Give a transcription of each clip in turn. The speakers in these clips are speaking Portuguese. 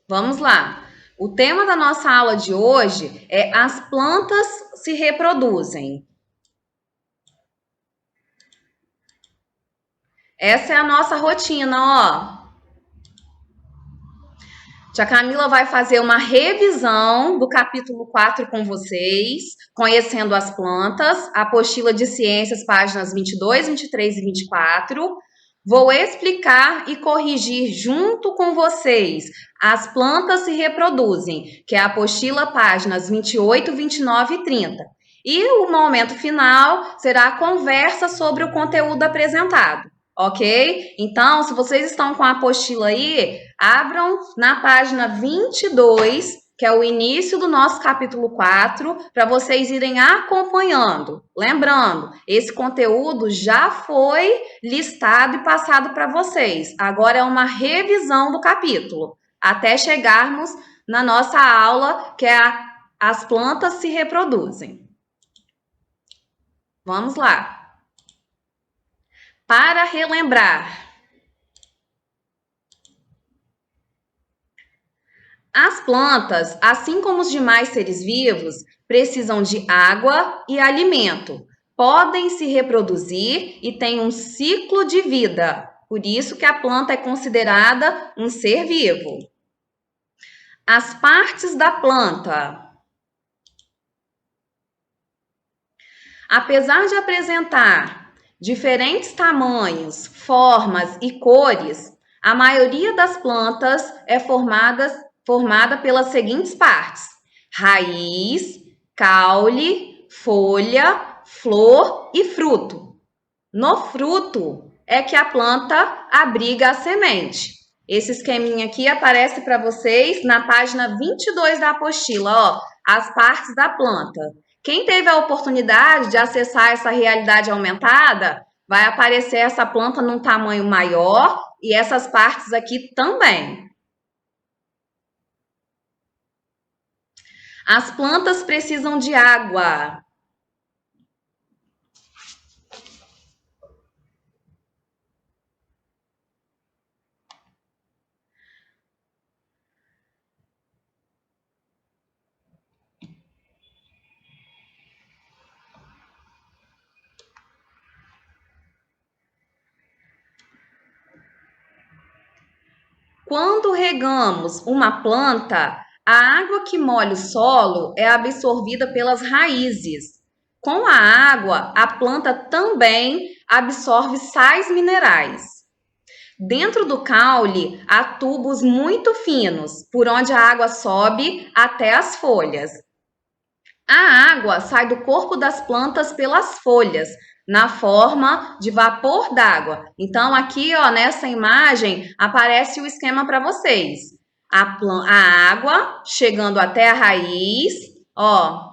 Vamos lá. O tema da nossa aula de hoje é as plantas se reproduzem. Essa é a nossa rotina, ó. Tia Camila vai fazer uma revisão do capítulo 4 com vocês, conhecendo as plantas, apostila de ciências, páginas 22, 23 e 24. Vou explicar e corrigir junto com vocês. As plantas se reproduzem, que é a apostila, páginas 28, 29 e 30. E o momento final será a conversa sobre o conteúdo apresentado. Ok? Então, se vocês estão com a apostila aí, abram na página 22, que é o início do nosso capítulo 4, para vocês irem acompanhando. Lembrando, esse conteúdo já foi listado e passado para vocês. Agora é uma revisão do capítulo, até chegarmos na nossa aula, que é as plantas se reproduzem. Vamos lá. Para relembrar, as plantas, assim como os demais seres vivos, precisam de água e alimento. Podem se reproduzir e têm um ciclo de vida. Por isso que a planta é considerada um ser vivo. As partes da planta. Apesar de apresentar diferentes tamanhos, formas e cores, a maioria das plantas é formada pelas seguintes partes: raiz, caule, folha, flor e fruto. No fruto é que a planta abriga a semente. Esse esqueminha aqui aparece para vocês na página 22 da apostila, ó, as partes da planta. Quem teve a oportunidade de acessar essa realidade aumentada, vai aparecer essa planta num tamanho maior e essas partes aqui também. As plantas precisam de água. Quando regamos uma planta, a água que molha o solo é absorvida pelas raízes. Com a água, a planta também absorve sais minerais. Dentro do caule, há tubos muito finos, por onde a água sobe até as folhas. A água sai do corpo das plantas pelas folhas, na forma de vapor d'água. Então, aqui, ó, nessa imagem, aparece o esquema para vocês. A água chegando até a raiz, ó,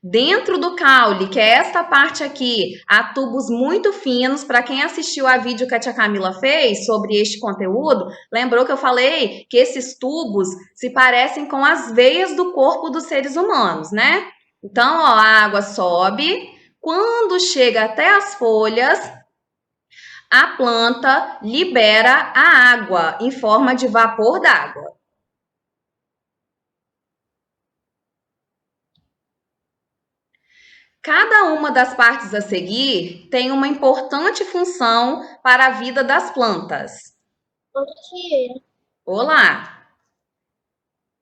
dentro do caule, que é esta parte aqui, há tubos muito finos. Para quem assistiu a vídeo que a tia Camila fez sobre este conteúdo, lembrou que eu falei que esses tubos se parecem com as veias do corpo dos seres humanos, né? Então, ó, a água sobe, quando chega até as folhas, a planta libera a água em forma de vapor d'água. Cada uma das partes a seguir tem uma importante função para a vida das plantas. Tia, Olá!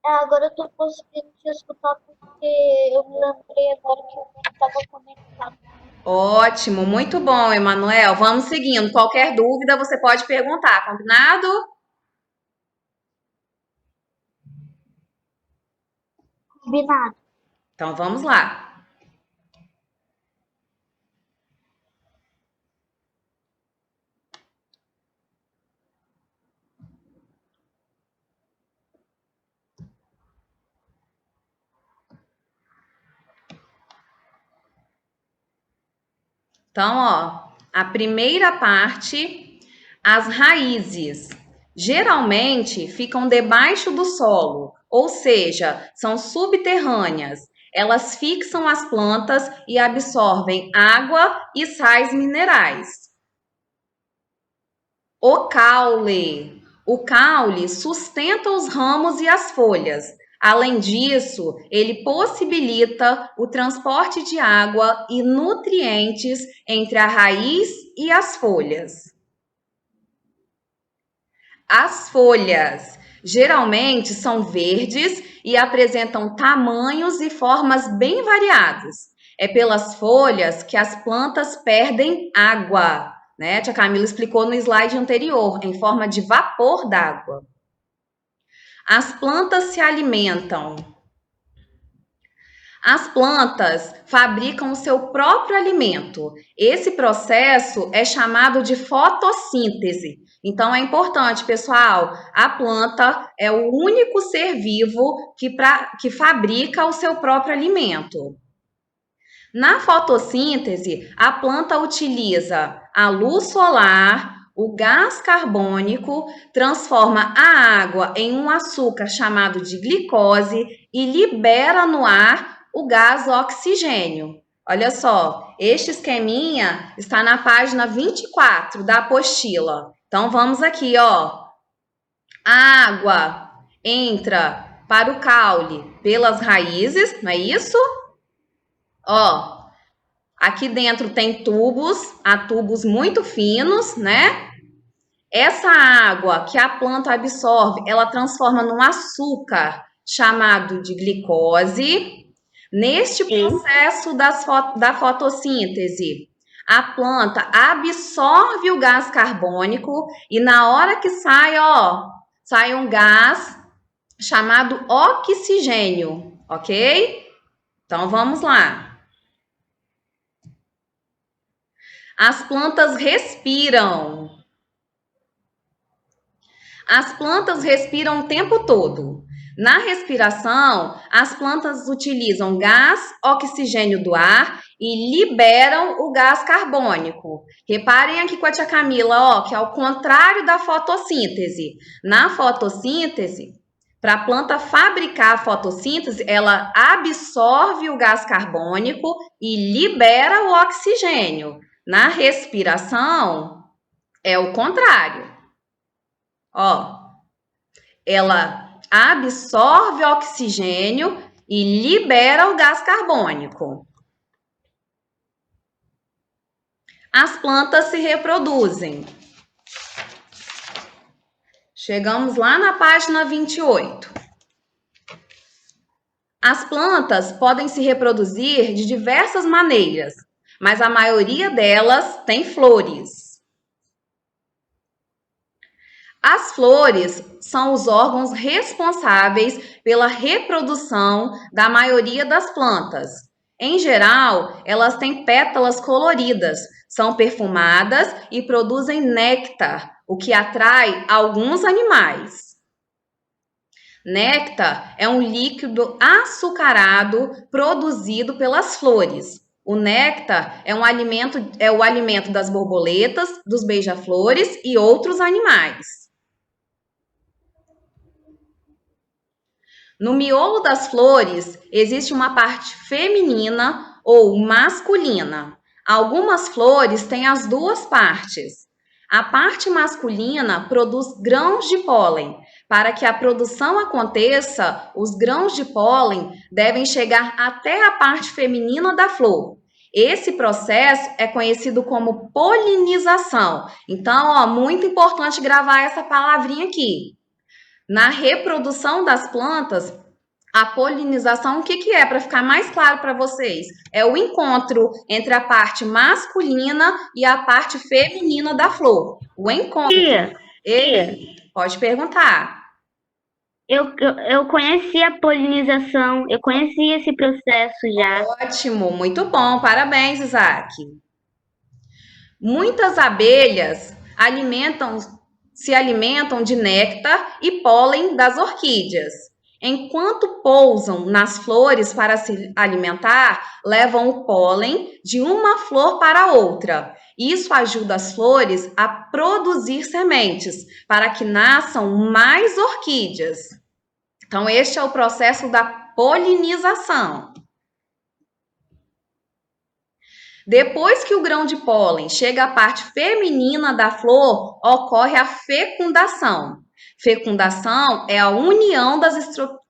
agora eu tô conseguindo te escutar porque eu me lembrei agora que eu estava conectado. Ótimo, muito bom, Emanuel. Vamos seguindo. Qualquer dúvida você pode perguntar, combinado? Combinado. Então vamos lá. Então, ó, a primeira parte, as raízes. Geralmente ficam debaixo do solo, ou seja, são subterrâneas. Elas fixam as plantas e absorvem água e sais minerais. O caule. O caule sustenta os ramos e as folhas. Além disso, ele possibilita o transporte de água e nutrientes entre a raiz e as folhas. As folhas geralmente são verdes e apresentam tamanhos e formas bem variados. É pelas folhas que as plantas perdem água, né? A tia Camila explicou no slide anterior, em forma de vapor d'água. As plantas se alimentam. As plantas fabricam o seu próprio alimento. Esse processo é chamado de fotossíntese. Então é importante, pessoal, a planta é o único ser vivo que fabrica o seu próprio alimento. Na fotossíntese, a planta utiliza a luz solar, o gás carbônico, transforma a água em um açúcar chamado de glicose e libera no ar o gás oxigênio. Olha só, este esqueminha está na página 24 da apostila. Então vamos aqui, ó. A água entra para o caule pelas raízes, não é isso? Ó, aqui dentro tem tubos, há tubos muito finos, né? Essa água que a planta absorve, ela transforma num açúcar chamado de glicose. Neste processo da fotossíntese, a planta absorve o gás carbônico e na hora que sai, ó, sai um gás chamado oxigênio, ok? Então vamos lá. As plantas respiram. As plantas respiram o tempo todo. Na respiração, as plantas utilizam gás oxigênio do ar e liberam o gás carbônico. Reparem aqui com a tia Camila, ó, que é ao contrário da fotossíntese. Na fotossíntese, para a planta fabricar a fotossíntese, ela absorve o gás carbônico e libera o oxigênio. Na respiração, é o contrário. Ó, ela absorve oxigênio e libera o gás carbônico. As plantas se reproduzem. Chegamos lá na página 28. As plantas podem se reproduzir de diversas maneiras, mas a maioria delas tem flores. As flores são os órgãos responsáveis pela reprodução da maioria das plantas. Em geral, elas têm pétalas coloridas, são perfumadas e produzem néctar, o que atrai alguns animais. Néctar é um líquido açucarado produzido pelas flores. O néctar é o alimento das borboletas, dos beija-flores e outros animais. No miolo das flores existe uma parte feminina ou masculina. Algumas flores têm as duas partes. A parte masculina produz grãos de pólen. Para que a produção aconteça, os grãos de pólen devem chegar até a parte feminina da flor. Esse processo é conhecido como polinização. Então, ó, muito importante gravar essa palavrinha aqui. Na reprodução das plantas, a polinização, o que é? Para ficar mais claro para vocês, é o encontro entre a parte masculina e a parte feminina da flor. O encontro. Pode perguntar. Eu conheci a polinização, eu conheci esse processo já. Ótimo, muito bom, parabéns, Isaac. Muitas abelhas se alimentam de néctar e pólen das orquídeas. Enquanto pousam nas flores para se alimentar, levam o pólen de uma flor para outra. Isso ajuda as flores a produzir sementes para que nasçam mais orquídeas. Então, este é o processo da polinização. Depois que o grão de pólen chega à parte feminina da flor, ocorre a fecundação. Fecundação é a união das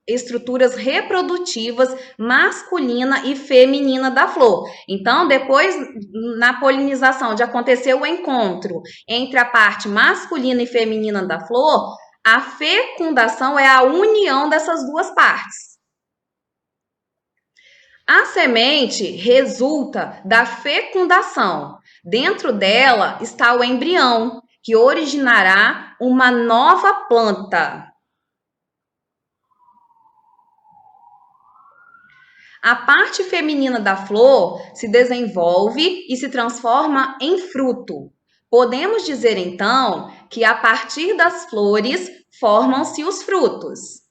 estruturas reprodutivas masculina e feminina da flor. Então, depois, na polinização, de acontecer o encontro entre a parte masculina e feminina da flor, a fecundação é a união dessas duas partes. A semente resulta da fecundação. Dentro dela está o embrião, que originará uma nova planta. A parte feminina da flor se desenvolve e se transforma em fruto. Podemos dizer então que a partir das flores formam-se os frutos.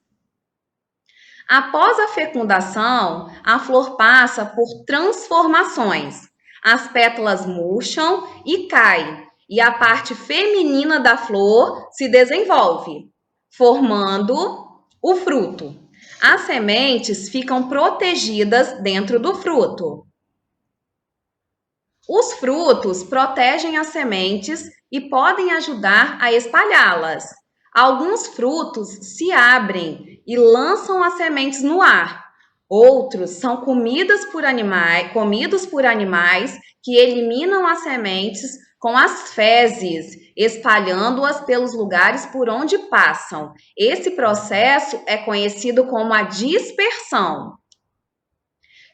Após a fecundação, a flor passa por transformações. As pétalas murcham e caem, e a parte feminina da flor se desenvolve, formando o fruto. As sementes ficam protegidas dentro do fruto. Os frutos protegem as sementes e podem ajudar a espalhá-las. Alguns frutos se abrem e lançam as sementes no ar. Outros são comidos por animais que eliminam as sementes com as fezes, espalhando-as pelos lugares por onde passam. Esse processo é conhecido como a dispersão.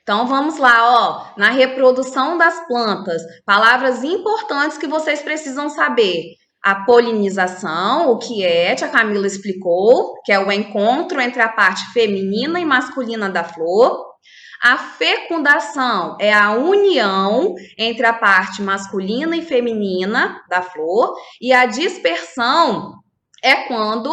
Então vamos lá, ó, na reprodução das plantas, palavras importantes que vocês precisam saber. A polinização, o que é, tia Camila explicou, que é o encontro entre a parte feminina e masculina da flor. A fecundação é a união entre a parte masculina e feminina da flor. E a dispersão é quando,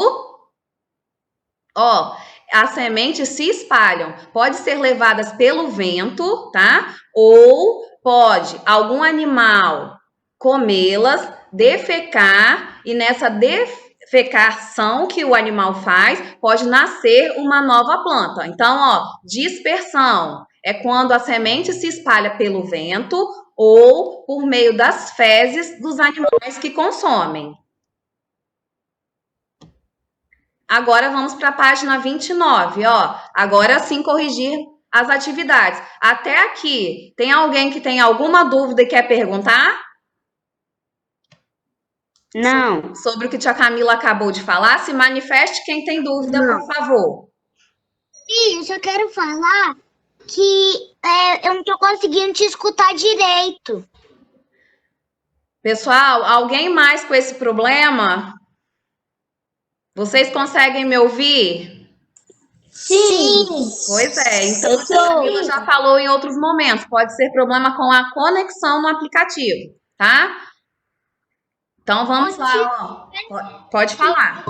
ó, as sementes se espalham. Pode ser levadas pelo vento, tá? Ou pode algum animal comê-las, defecar, e nessa defecação que o animal faz, pode nascer uma nova planta. Então, ó, dispersão é quando a semente se espalha pelo vento ou por meio das fezes dos animais que consomem. Agora vamos para a página 29, ó. Agora sim corrigir as atividades. Até aqui, tem alguém que tem alguma dúvida e quer perguntar? Não. Sobre o que a tia Camila acabou de falar, se manifeste quem tem dúvida, por favor. Sim, eu só quero falar que eu não tô conseguindo te escutar direito. Pessoal, alguém mais com esse problema? Vocês conseguem me ouvir? Sim. Pois é, então a tia Camila já falou em outros momentos, pode ser problema com a conexão no aplicativo, tá? Então vamos lá, ó. Pode falar.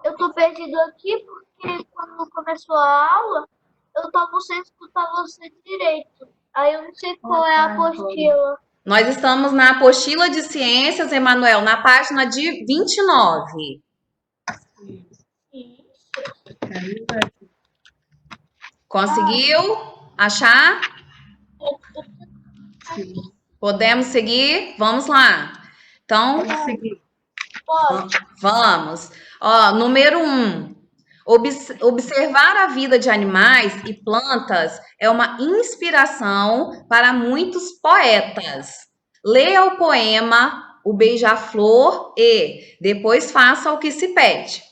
Eu tô perdido aqui porque quando começou a aula, eu tava sem escutar você direito. Aí eu não sei qual é a apostila. Nós estamos na apostila de ciências, Emanuel, na página de 29. Conseguiu achar? Podemos seguir? Vamos lá. Então, vamos. Ó, número 1. Observar a vida de animais e plantas é uma inspiração para muitos poetas. Leia o poema O Beija-Flor e depois faça o que se pede.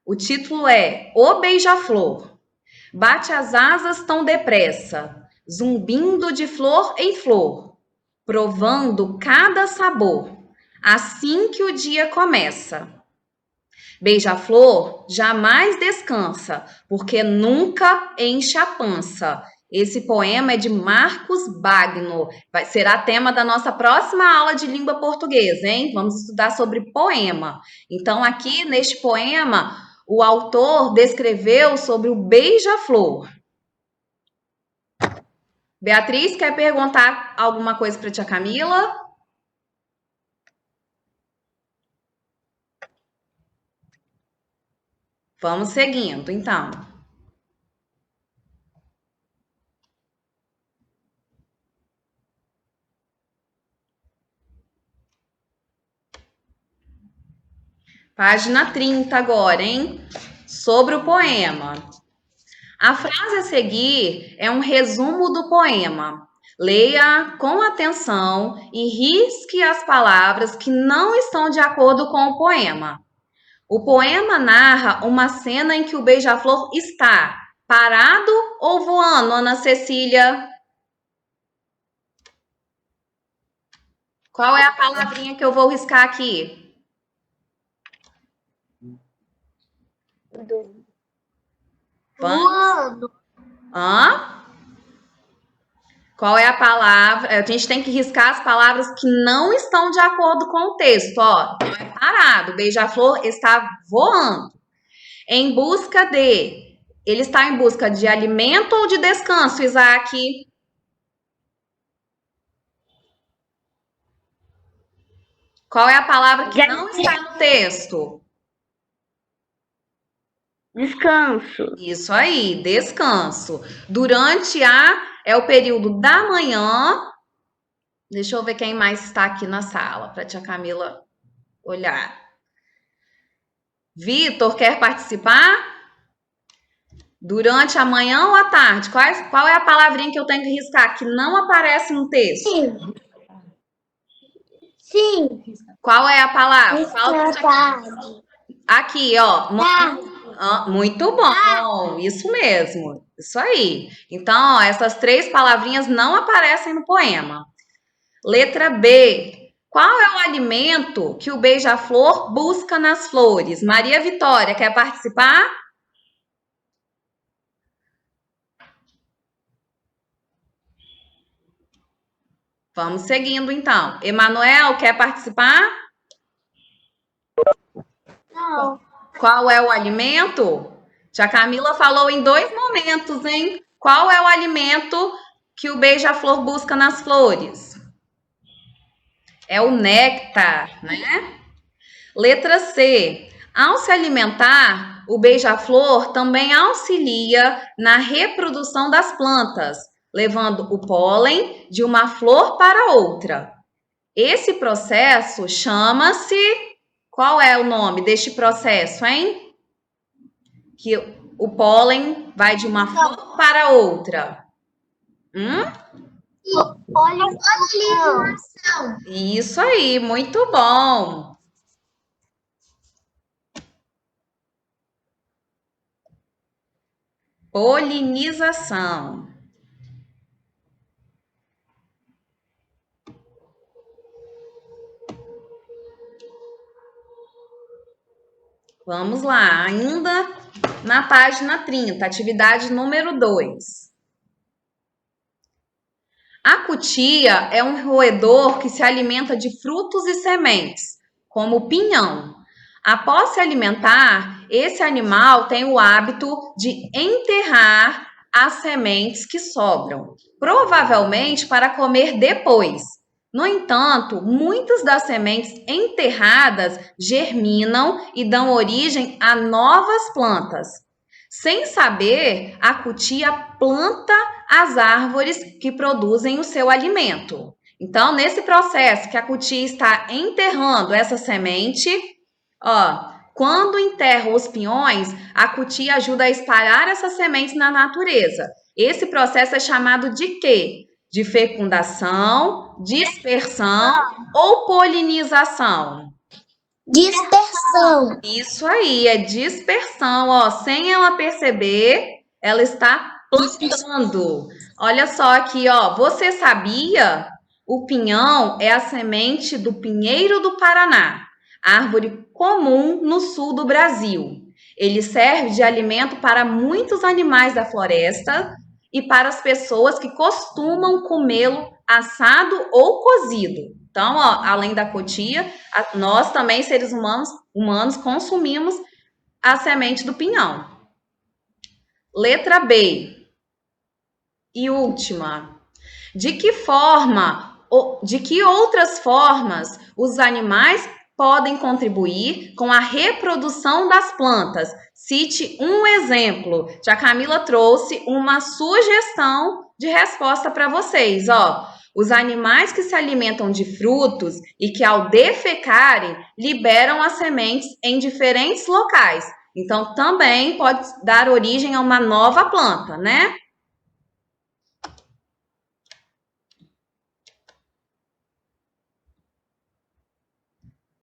O título é O Beija-Flor. Bate as asas tão depressa, zumbindo de flor em flor, provando cada sabor, assim que o dia começa. Beija-flor jamais descansa, porque nunca enche a pança. Esse poema é de Marcos Bagno. Será tema da nossa próxima aula de língua portuguesa, hein? Vamos estudar sobre poema. Então, aqui neste poema, o autor descreveu sobre o beija-flor. Beatriz, quer perguntar alguma coisa para a tia Camila? Vamos seguindo, então. Página 30 agora, hein? Sobre o poema. A frase a seguir é um resumo do poema. Leia com atenção e risque as palavras que não estão de acordo com o poema. O poema narra uma cena em que o beija-flor está parado ou voando, Ana Cecília? Qual é a palavrinha que eu vou riscar aqui? Voando. Hã? Qual é a palavra? A gente tem que riscar as palavras que não estão de acordo com o texto, ó. Não é parado, o beija-flor está voando. Em busca de. Ele está em busca de alimento ou de descanso, Isaac? Qual é a palavra que não está no texto? Descanso. Isso aí, descanso. Durante é o período da manhã. Deixa eu ver quem mais está aqui na sala, para a tia Camila olhar. Vitor, quer participar? Durante a manhã ou a tarde? Qual é a palavrinha que eu tenho que riscar que não aparece no texto? Sim. Qual é a palavra? Fala pra tia Camila. Tarde. Aqui, ó. Tarde. Muito bom, isso mesmo, isso aí. Então, ó, essas 3 palavrinhas não aparecem no poema. Letra B. Qual é o alimento que o beija-flor busca nas flores? Maria Vitória, quer participar? Vamos seguindo, então. Emanuel, quer participar? Não. Qual é o alimento? Tia Camila falou em 2 momentos, hein? Qual é o alimento que o beija-flor busca nas flores? É o néctar, né? Letra C. Ao se alimentar, o beija-flor também auxilia na reprodução das plantas, levando o pólen de uma flor para outra. Esse processo chama-se... Qual é o nome deste processo, hein? Que o pólen vai de uma flor para outra. Polinização. Isso aí, muito bom. Polinização. Vamos lá, ainda na página 30, atividade número 2. A cutia é um roedor que se alimenta de frutos e sementes, como o pinhão. Após se alimentar, esse animal tem o hábito de enterrar as sementes que sobram, provavelmente para comer depois. No entanto, muitas das sementes enterradas germinam e dão origem a novas plantas. Sem saber, a cutia planta as árvores que produzem o seu alimento. Então, nesse processo que a cutia está enterrando essa semente, ó, quando enterra os pinhões, a cutia ajuda a espalhar essas sementes na natureza. Esse processo é chamado de quê? De fecundação, dispersão ou polinização? Dispersão. Isso aí, é dispersão, ó. Sem ela perceber, ela está plantando. Olha só aqui, ó. Você sabia? O pinhão é a semente do pinheiro do Paraná, árvore comum no sul do Brasil. Ele serve de alimento para muitos animais da floresta e para as pessoas que costumam comê-lo assado ou cozido. Então, ó, além da cutia, nós também, seres humanos, consumimos a semente do pinhão. Letra B. E última. De que outras formas os animais podem contribuir com a reprodução das plantas? Cite um exemplo. Tia Camila trouxe uma sugestão de resposta para vocês, ó. os animais que se alimentam de frutos e que, ao defecarem, liberam as sementes em diferentes locais. Então, também pode dar origem a uma nova planta, né?